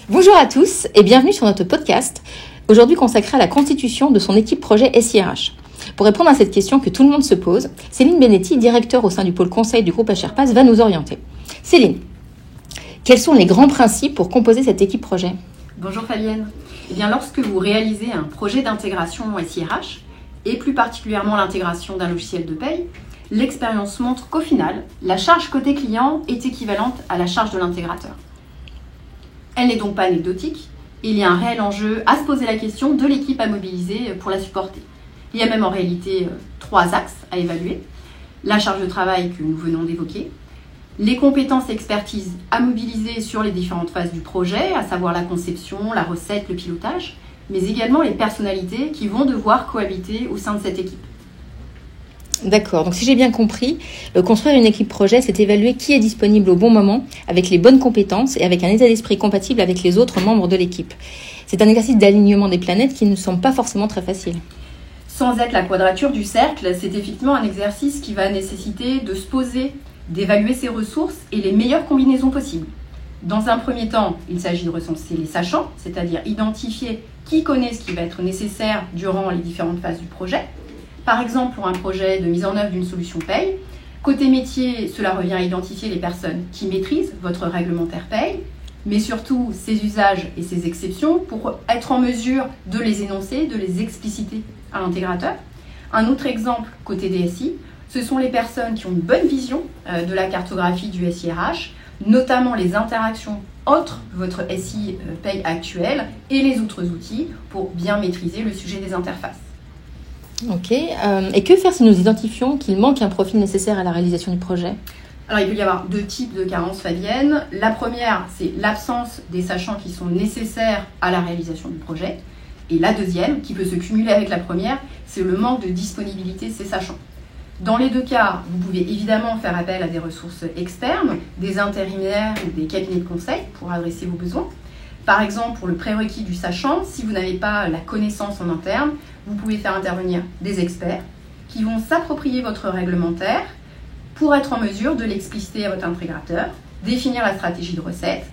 Bonjour à tous et bienvenue sur notre podcast, aujourd'hui consacré à la constitution de son équipe projet SIRH. Pour répondre à cette question que tout le monde se pose, Céline Benetti, directeur au sein du pôle conseil du groupe HRPAS, va nous orienter. Céline, quels sont les grands principes pour composer cette équipe projet ? Bonjour Fabienne. Eh bien, lorsque vous réalisez un projet d'intégration SIRH, et plus particulièrement l'intégration d'un logiciel de paye, l'expérience montre qu'au final, la charge côté client est équivalente à la charge de l'intégrateur. Elle n'est donc pas anecdotique, il y a un réel enjeu à se poser la question de l'équipe à mobiliser pour la supporter. Il y a même en réalité 3 axes à évaluer. La charge de travail que nous venons d'évoquer, les compétences et expertises à mobiliser sur les différentes phases du projet, à savoir la conception, la recette, le pilotage, mais également les personnalités qui vont devoir cohabiter au sein de cette équipe. D'accord, donc si j'ai bien compris, construire une équipe projet, c'est évaluer qui est disponible au bon moment, avec les bonnes compétences et avec un état d'esprit compatible avec les autres membres de l'équipe. C'est un exercice d'alignement des planètes qui ne semble pas forcément très facile. Sans être la quadrature du cercle, c'est effectivement un exercice qui va nécessiter de se poser, d'évaluer ses ressources et les meilleures combinaisons possibles. Dans un premier temps, il s'agit de recenser les sachants, c'est-à-dire identifier qui connaît ce qui va être nécessaire durant les différentes phases du projet. Par exemple, pour un projet de mise en œuvre d'une solution paye, côté métier, cela revient à identifier les personnes qui maîtrisent votre réglementaire paye, mais surtout ses usages et ses exceptions pour être en mesure de les énoncer, de les expliciter à l'intégrateur. Un autre exemple côté DSI, ce sont les personnes qui ont une bonne vision de la cartographie du SIRH, notamment les interactions entre votre SI paye actuel et les autres outils pour bien maîtriser le sujet des interfaces. Ok, et que faire si nous identifions qu'il manque un profil nécessaire à la réalisation du projet ? Alors, il peut y avoir 2 types de carences fabiennes. La première, c'est l'absence des sachants qui sont nécessaires à la réalisation du projet. Et la deuxième, qui peut se cumuler avec la première, c'est le manque de disponibilité de ces sachants. Dans les 2 cas, vous pouvez évidemment faire appel à des ressources externes, des intérimaires ou des cabinets de conseil pour adresser vos besoins. Par exemple, pour le prérequis du sachant, si vous n'avez pas la connaissance en interne, vous pouvez faire intervenir des experts qui vont s'approprier votre réglementaire pour être en mesure de l'expliciter à votre intégrateur, définir la stratégie de recette,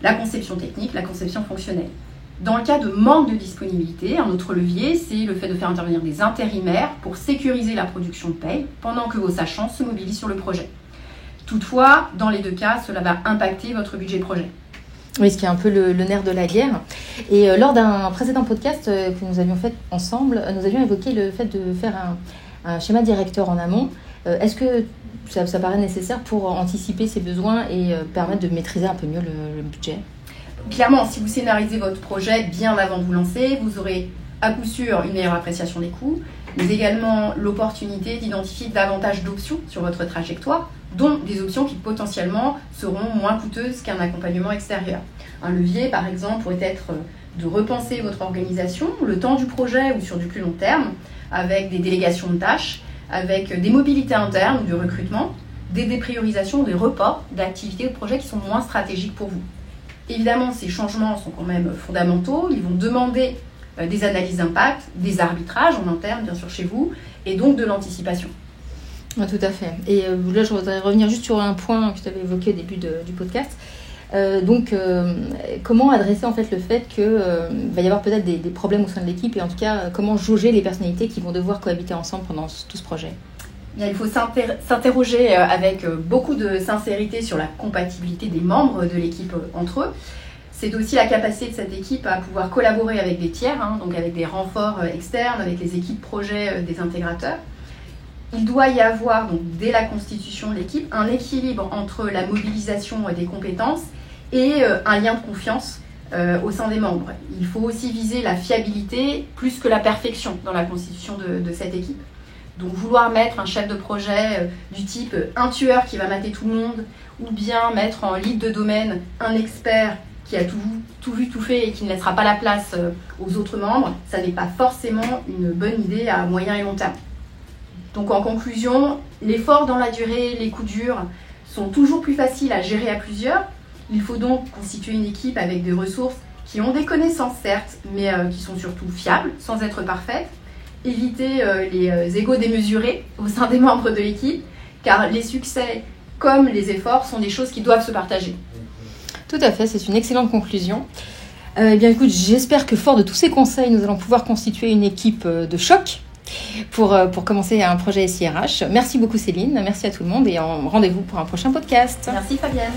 la conception technique, la conception fonctionnelle. Dans le cas de manque de disponibilité, un autre levier, c'est le fait de faire intervenir des intérimaires pour sécuriser la production de paye pendant que vos sachants se mobilisent sur le projet. Toutefois, dans les 2 cas, cela va impacter votre budget projet. Oui, ce qui est un peu le nerf de la guerre. Et lors d'un précédent podcast que nous avions fait ensemble, nous avions évoqué le fait de faire un schéma directeur en amont. Est-ce que ça paraît nécessaire pour anticiper ces besoins et permettre de maîtriser un peu mieux le budget ? Clairement, si vous scénarisez votre projet bien avant de vous lancer, vous aurez à coup sûr une meilleure appréciation des coûts, mais également l'opportunité d'identifier davantage d'options sur votre trajectoire, dont des options qui potentiellement seront moins coûteuses qu'un accompagnement extérieur. Un levier, par exemple, pourrait être de repenser votre organisation, le temps du projet ou sur du plus long terme, avec des délégations de tâches, avec des mobilités internes ou du recrutement, des dépriorisations, des reports d'activités ou de projets qui sont moins stratégiques pour vous. Évidemment, ces changements sont quand même fondamentaux, ils vont demander des analyses d'impact, des arbitrages en interne, bien sûr, chez vous, et donc de l'anticipation. Ah, tout à fait. Et là, je voudrais revenir juste sur un point que tu avais évoqué au début du podcast. Comment adresser en fait le fait qu'il va y avoir peut-être des problèmes au sein de l'équipe et en tout cas, comment jauger les personnalités qui vont devoir cohabiter ensemble pendant tout ce projet ? Il faut s'interroger avec beaucoup de sincérité sur la compatibilité des membres de l'équipe entre eux. C'est aussi la capacité de cette équipe à pouvoir collaborer avec des tiers, donc avec des renforts externes, avec les équipes projet des intégrateurs. Il doit y avoir, donc, dès la constitution de l'équipe, un équilibre entre la mobilisation des compétences et un lien de confiance au sein des membres. Il faut aussi viser la fiabilité plus que la perfection dans la constitution de cette équipe. Donc vouloir mettre un chef de projet du type un tueur qui va mater tout le monde, ou bien mettre en lead de domaine un expert qui a tout vu, tout fait et qui ne laissera pas la place aux autres membres, ça n'est pas forcément une bonne idée à moyen et long terme. Donc en conclusion, l'effort dans la durée, les coups durs sont toujours plus faciles à gérer à plusieurs. Il faut donc constituer une équipe avec des ressources qui ont des connaissances certes, mais qui sont surtout fiables, sans être parfaites. éviter les égos démesurés au sein des membres de l'équipe, car les succès comme les efforts sont des choses qui doivent se partager. Tout à fait, c'est une excellente conclusion. Eh bien écoute, j'espère que fort de tous ces conseils, nous allons pouvoir constituer une équipe de choc pour commencer un projet SIRH. Merci beaucoup Céline, merci à tout le monde et rendez-vous pour un prochain podcast. Merci Fabienne.